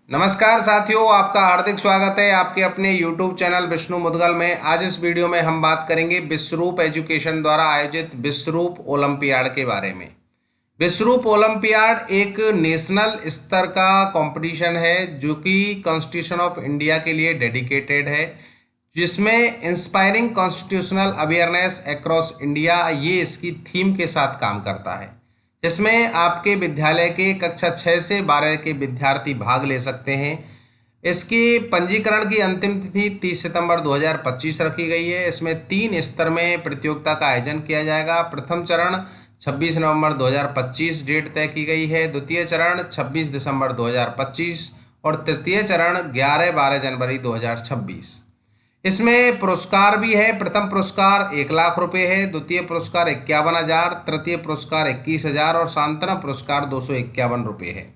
नमस्कार साथियों, आपका हार्दिक स्वागत है आपके अपने YouTube चैनल विष्णु मुदगल में। आज इस वीडियो में हम बात करेंगे विश्वरूप एजुकेशन द्वारा आयोजित विश्वरूप ओलंपियाड के बारे में। विश्वरूप ओलंपियाड एक नेशनल स्तर का कंपटीशन है जो कि कॉन्स्टिट्यूशन ऑफ इंडिया के लिए डेडिकेटेड है, जिसमें inspiring constitutional awareness across India ये इसकी थीम के साथ काम करता है। इसमें आपके विद्यालय के कक्षा 6 से 12 के विद्यार्थी भाग ले सकते हैं। इसकी पंजीकरण की अंतिम तिथि 30 सितंबर 2025 रखी गई है। इसमें 3 स्तर में प्रतियोगिता का आयोजन किया जाएगा। प्रथम चरण 26 नवंबर 2025 डेट तय की गई है। द्वितीय चरण 26 दिसंबर 2025 और तृतीय चरण 11-12 जनवरी 2026। इसमें पुरस्कार भी है। प्रथम पुरस्कार 1,00,000 रुपये है, द्वितीय पुरस्कार 51,000, तृतीय पुरस्कार 21,000 और सांत्वना पुरस्कार 251 रुपये है।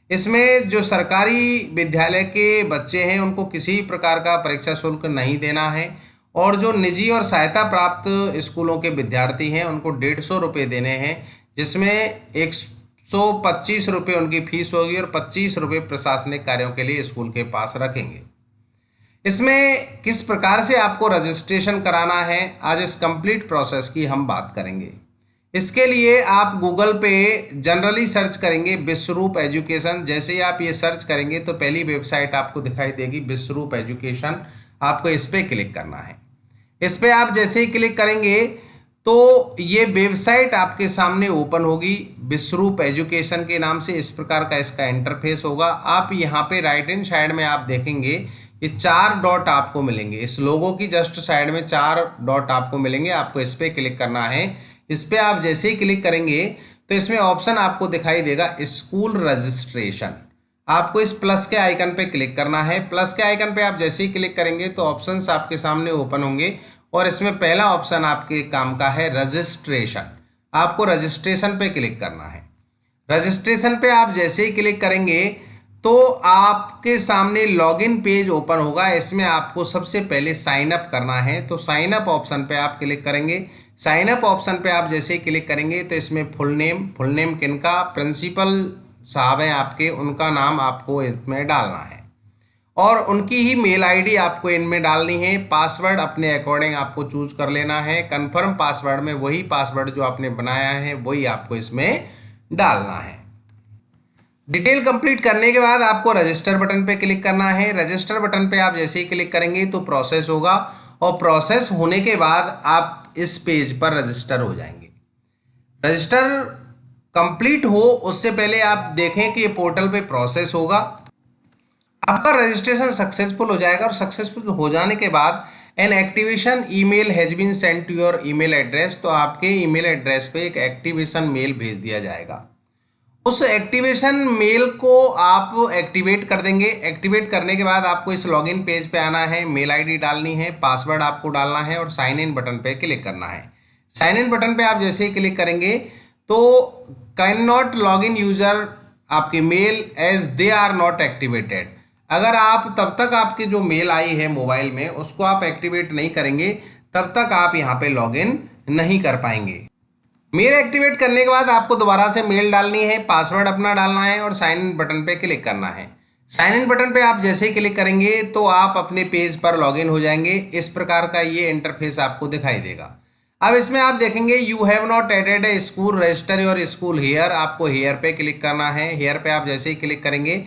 इसमें जो सरकारी विद्यालय के बच्चे हैं उनको किसी प्रकार का परीक्षा शुल्क नहीं देना है, और जो निजी और सहायता प्राप्त स्कूलों के विद्यार्थी हैं उनको 150 रुपये देने हैं, जिसमें 125 रुपये उनकी फीस होगी और 25 रुपये प्रशासनिक कार्यों के लिए स्कूल के पास रखेंगे। इसमें किस प्रकार से आपको रजिस्ट्रेशन कराना है, आज इस कंप्लीट प्रोसेस की हम बात करेंगे। इसके लिए आप गूगल पे जनरली सर्च करेंगे विश्वरूप एजुकेशन। जैसे ही आप ये सर्च करेंगे तो पहली वेबसाइट आपको दिखाई देगी विश्वरूप एजुकेशन। आपको इस पर क्लिक करना है। इस पर आप जैसे ही क्लिक करेंगे तो ये वेबसाइट आपके सामने ओपन होगी विश्वरूप एजुकेशन के नाम से। इस प्रकार का इसका इंटरफेस होगा। आप यहाँ पे राइट हैंड साइड में आप देखेंगे ये 4 डॉट आपको मिलेंगे। इस लोगो की जस्ट साइड में 4 डॉट आपको मिलेंगे। आपको इस पर क्लिक करना है। इस पर आप जैसे ही क्लिक करेंगे तो इसमें ऑप्शन आपको दिखाई देगा स्कूल रजिस्ट्रेशन। आपको इस प्लस के आइकन पे क्लिक करना है। प्लस के आइकन पे आप जैसे ही क्लिक करेंगे तो ऑप्शंस आपके सामने ओपन होंगे, और इसमें पहला ऑप्शन आपके काम का है रजिस्ट्रेशन। आपको रजिस्ट्रेशन पे क्लिक करना है। रजिस्ट्रेशन पे आप जैसे ही क्लिक करेंगे तो आपके सामने लॉगिन पेज ओपन होगा। इसमें आपको सबसे पहले साइन अप करना है, तो साइन अप ऑप्शन पे आप क्लिक करेंगे। साइन अप ऑप्शन पे आप जैसे ही क्लिक करेंगे तो इसमें फुल नेम किनका, प्रिंसिपल साहब हैं आपके, उनका नाम आपको इसमें डालना है, और उनकी ही मेल आईडी आपको इनमें डालनी है। पासवर्ड अपने अकॉर्डिंग आपको चूज कर लेना है। कन्फर्म पासवर्ड में वही पासवर्ड जो आपने बनाया है वही आपको इसमें डालना है। डिटेल कंप्लीट करने के बाद आपको रजिस्टर बटन पे क्लिक करना है। रजिस्टर बटन पे आप जैसे ही क्लिक करेंगे तो प्रोसेस होगा, और प्रोसेस होने के बाद आप इस पेज पर रजिस्टर हो जाएंगे। रजिस्टर कंप्लीट हो उससे पहले आप देखें कि ये पोर्टल पे प्रोसेस होगा। आपका रजिस्ट्रेशन सक्सेसफुल हो जाएगा, और सक्सेसफुल हो जाने के बाद an activation email has been sent to your email address, तो आपके ईमेल एड्रेस पे एक एक्टिवेशन मेल भेज दिया जाएगा। उस एक्टिवेशन मेल को आप एक्टिवेट कर देंगे। एक्टिवेट करने के बाद आपको इस लॉगिन पेज पे आना है, मेल आईडी डालनी है, पासवर्ड आपको डालना है और साइन इन बटन पे क्लिक करना है। साइन इन बटन पे आप जैसे ही क्लिक करेंगे तो can not log in user आपकी mail as they are not activated. अगर आप तब तक आपकी जो मेल आई है मोबाइल में उसको आप एक्टिवेट नहीं करेंगे तब तक आप यहाँ पे लॉग इन नहीं कर पाएंगे। मेल एक्टिवेट करने के बाद आपको दोबारा से मेल डालनी है, पासवर्ड अपना डालना है और साइन इन बटन पे क्लिक करना है। साइन इन बटन पे आप जैसे ही क्लिक करेंगे तो आप अपने पेज पर लॉगिन हो जाएंगे। इस प्रकार का ये इंटरफेस आपको दिखाई देगा। अब इसमें आप देखेंगे you have not added a school, register your school here. आपको हेयर पे क्लिक करना है। हेयर पे आप जैसे ही क्लिक करेंगे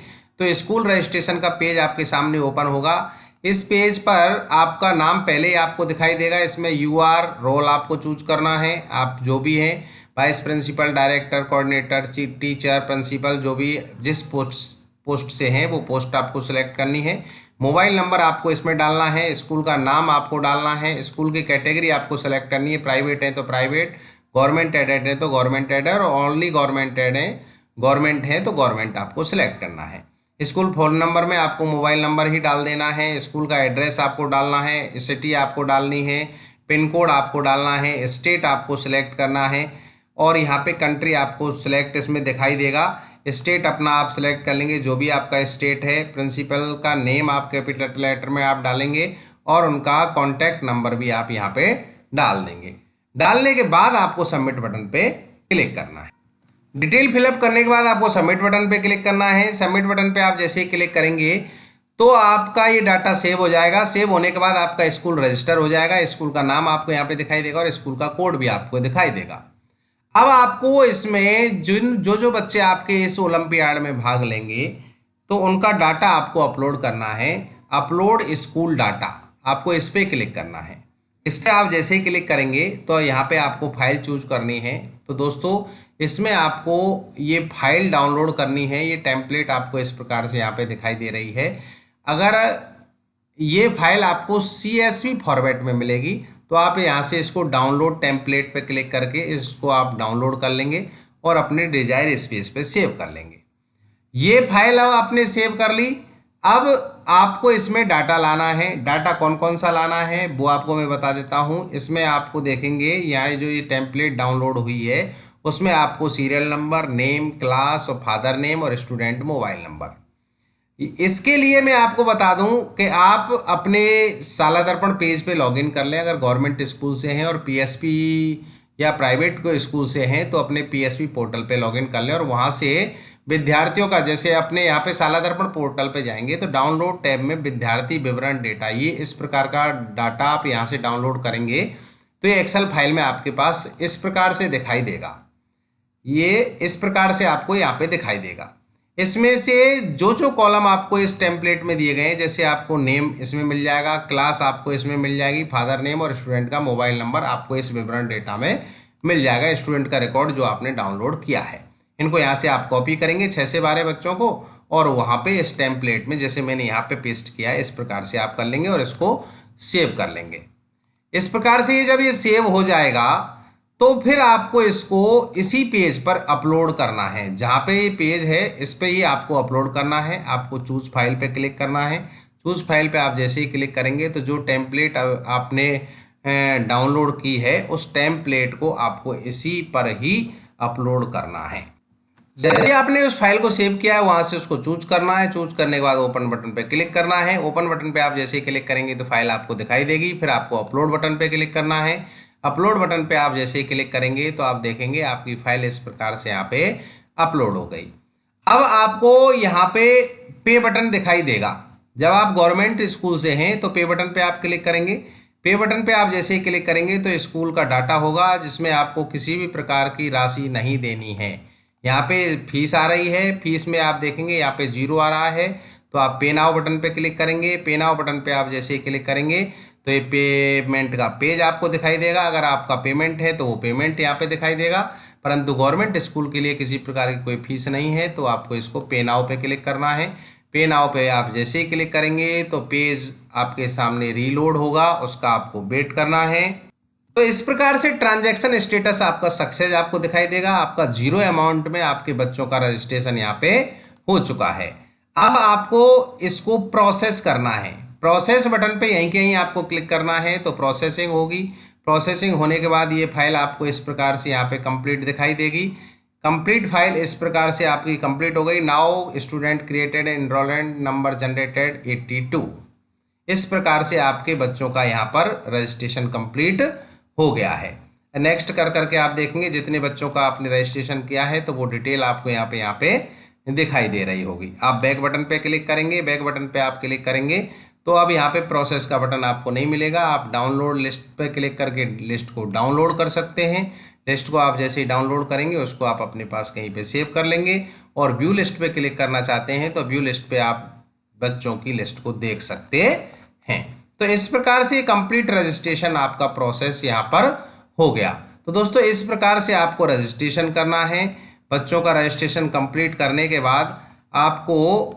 तो स्कूल रजिस्ट्रेशन का पेज आपके सामने ओपन होगा। इस पेज पर आपका नाम पहले ही आपको दिखाई देगा। इसमें यूआर रोल आपको चूज करना है, आप जो भी हैं, vice principal, director, coordinator, teacher, principal, जो भी जिस पोस्ट से हैं वो पोस्ट आपको सिलेक्ट करनी है। मोबाइल नंबर आपको इसमें डालना है। स्कूल का नाम आपको डालना है। स्कूल की कैटेगरी आपको सेलेक्ट करनी है। प्राइवेट है तो प्राइवेट, गवर्नमेंट एडेड है तो गवर्नमेंट एडेड, और ओनली गवर्नमेंट एड है, गवर्नमेंट है तो गवर्नमेंट आपको सिलेक्ट करना है। स्कूल फ़ोन नंबर में आपको मोबाइल नंबर ही डाल देना है। स्कूल का एड्रेस आपको डालना है। सिटी आपको डालनी है। पिन कोड आपको डालना है। स्टेट आपको सिलेक्ट करना है, और यहाँ पे कंट्री आपको सिलेक्ट इसमें दिखाई देगा। स्टेट अपना आप सिलेक्ट कर लेंगे जो भी आपका स्टेट है। प्रिंसिपल का नेम आप कैपिटल लेटर में आप डालेंगे, और उनका कॉन्टैक्ट नंबर भी आप यहाँ पे डाल देंगे। डालने के बाद आपको सबमिट बटन पे क्लिक करना है। डिटेल फिलअप करने के बाद आपको सबमिट बटन पे क्लिक करना है। सबमिट बटन पे आप जैसे ही क्लिक करेंगे तो आपका ये डाटा सेव हो जाएगा। सेव होने के बाद आपका स्कूल रजिस्टर हो जाएगा। स्कूल का नाम आपको यहाँ पे दिखाई देगा और स्कूल का कोड भी आपको दिखाई देगा। अब आपको इसमें जो बच्चे आपके इस ओलंपियाड में भाग लेंगे तो उनका डाटा आपको अपलोड करना है। अपलोड स्कूल डाटा, आपको इस पर क्लिक करना है। इस पर आप जैसे ही क्लिक करेंगे तो यहाँ पे आपको फाइल चूज करनी है। तो दोस्तों इसमें आपको ये फाइल डाउनलोड करनी है। ये टेम्पलेट आपको इस प्रकार से यहाँ पे दिखाई दे रही है। अगर ये फाइल आपको CSV फॉर्मेट में मिलेगी तो आप यहाँ से इसको डाउनलोड टेम्पलेट पे क्लिक करके इसको आप डाउनलोड कर लेंगे और अपने डिजायर स्पेस पे सेव कर लेंगे। ये फाइल अब आपने सेव कर ली। अब आपको इसमें डाटा लाना है। डाटा कौन कौन सा लाना है वो आपको मैं बता देता हूँ। इसमें आपको देखेंगे यहाँ जो ये टेम्पलेट डाउनलोड हुई है उसमें आपको सीरियल नंबर, नेम, क्लास और फादर नेम और स्टूडेंट मोबाइल नंबर। इसके लिए मैं आपको बता दूं कि आप अपने साला दर्पण पेज पे लॉगिन कर लें। अगर गवर्नमेंट स्कूल से हैं और PSP या प्राइवेट को स्कूल से हैं तो अपने PSP पोर्टल पे लॉगिन कर लें और वहां से विद्यार्थियों का, जैसे अपने यहाँ पे साला दर्पण पोर्टल पे जाएंगे तो डाउनलोड टैब में विद्यार्थी विवरण डेटा, ये इस प्रकार का डाटा आप यहाँ से डाउनलोड करेंगे तो ये एक्सेल फाइल में आपके पास इस प्रकार से दिखाई देगा। ये इस प्रकार से आपको यहाँ पे दिखाई देगा। इसमें से जो कॉलम आपको इस टेम्पलेट में दिए गए हैं, जैसे आपको नेम इसमें मिल जाएगा, क्लास आपको इसमें मिल जाएगी, फादर नेम और स्टूडेंट का मोबाइल नंबर आपको इस विवरण डेटा में मिल जाएगा। स्टूडेंट का रिकॉर्ड जो आपने डाउनलोड किया है, इनको यहाँ से आप कॉपी करेंगे 6 से 12 बच्चों को और वहाँ पे इस टेम्पलेट में जैसे मैंने यहाँ पे पेस्ट किया है इस प्रकार से आप कर लेंगे और इसको सेव कर लेंगे। इस प्रकार से जब ये सेव हो जाएगा तो फिर आपको इसको इसी पेज पर अपलोड करना है। जहाँ पे ये पेज है इस पे ही आपको अपलोड करना है। आपको चूज फाइल पे क्लिक करना है। चूज फाइल पे आप जैसे ही क्लिक करेंगे तो जो टेम्पलेट आपने डाउनलोड की है उस टेम्पलेट को आपको इसी पर ही अपलोड करना है। जैसे आपने उस फाइल को सेव किया है वहाँ से उसको चूज करना है। चूज करने के बाद ओपन बटन पे क्लिक करना है। ओपन बटन पे आप जैसे ही क्लिक करेंगे तो फाइल आपको दिखाई देगी। फिर आपको अपलोड बटन पे क्लिक करना है। अपलोड बटन पे आप जैसे ही क्लिक करेंगे तो आप देखेंगे आपकी फाइल इस प्रकार से यहाँ पे अपलोड हो गई। अब आपको यहाँ पे बटन दिखाई देगा। जब आप गवर्नमेंट स्कूल से हैं तो पे बटन पे आप क्लिक करेंगे। पे बटन पे आप जैसे ही क्लिक करेंगे तो स्कूल का डाटा होगा जिसमें आपको किसी भी प्रकार की राशि नहीं देनी है। यहाँ पे फीस आ रही है। फीस में आप देखेंगे यहाँ पे 0 आ रहा है तो आप पे नाउ बटन पे क्लिक करेंगे। पे नाउ बटन पे आप जैसे ही क्लिक करेंगे तो ये पेमेंट का पेज आपको दिखाई देगा। अगर आपका पेमेंट है तो वो पेमेंट यहाँ पे दिखाई देगा, परंतु गवर्नमेंट स्कूल के लिए किसी प्रकार की कोई फीस नहीं है तो आपको इसको पे नाउ पे क्लिक करना है। पे नाउ पे आप जैसे ही क्लिक करेंगे तो पेज आपके सामने रीलोड होगा, उसका आपको वेट करना है। तो इस प्रकार से ट्रांजैक्शन स्टेटस आपका सक्सेस आपको दिखाई देगा। आपका 0 अमाउंट में आपके बच्चों का रजिस्ट्रेशन यहाँ पे हो चुका है। अब आपको इसको प्रोसेस करना है। प्रोसेस बटन पे यहीं के यहीं आपको क्लिक करना है तो प्रोसेसिंग होगी। प्रोसेसिंग होने के बाद ये फाइल आपको इस प्रकार से यहाँ पे कंप्लीट दिखाई देगी। कंप्लीट फाइल इस प्रकार से आपकी कंप्लीट हो गई। Now student created enrolment number generated 82। इस प्रकार से आपके बच्चों का यहाँ पर रजिस्ट्रेशन कंप्लीट हो गया है। नेक्स्ट कर करके आप देखेंगे जितने बच्चों का आपने रजिस्ट्रेशन किया है तो वो डिटेल आपको यहाँ पे दिखाई दे रही होगी। आप बैक बटन पे क्लिक करेंगे। बैक बटन पे आप क्लिक करेंगे तो अब यहाँ पे प्रोसेस का बटन आपको नहीं मिलेगा। आप डाउनलोड लिस्ट पे क्लिक करके लिस्ट को डाउनलोड कर सकते हैं। लिस्ट को आप जैसे ही डाउनलोड करेंगे उसको आप अपने पास कहीं पे सेव कर लेंगे और व्यू लिस्ट पे क्लिक करना चाहते हैं तो व्यू लिस्ट पे आप बच्चों की लिस्ट को देख सकते हैं। तो इस प्रकार से कंप्लीट रजिस्ट्रेशन आपका प्रोसेस यहाँ पर हो गया। तो दोस्तों इस प्रकार से आपको रजिस्ट्रेशन करना है। बच्चों का रजिस्ट्रेशन कंप्लीट करने के बाद आपको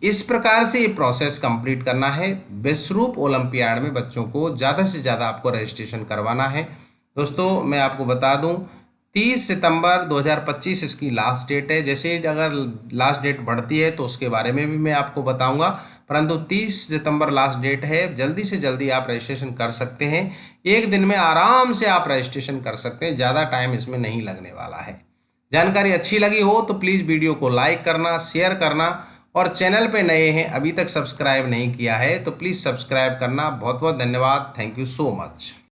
इस प्रकार से ये प्रोसेस कंप्लीट करना है। विश्वरूप ओलंपियाड में बच्चों को ज़्यादा से ज़्यादा आपको रजिस्ट्रेशन करवाना है। दोस्तों मैं आपको बता दूं 30 सितंबर 2025 इसकी लास्ट डेट है। जैसे अगर लास्ट डेट बढ़ती है तो उसके बारे में भी मैं आपको बताऊंगा, परंतु 30 सितंबर लास्ट डेट है। जल्दी से जल्दी आप रजिस्ट्रेशन कर सकते हैं। एक दिन में आराम से आप रजिस्ट्रेशन कर सकते हैं। ज़्यादा टाइम इसमें नहीं लगने वाला है। जानकारी अच्छी लगी हो तो प्लीज़ वीडियो को लाइक करना, शेयर करना और चैनल पे नए हैं अभी तक सब्सक्राइब नहीं किया है तो प्लीज़ सब्सक्राइब करना। बहुत बहुत धन्यवाद। Thank you so much.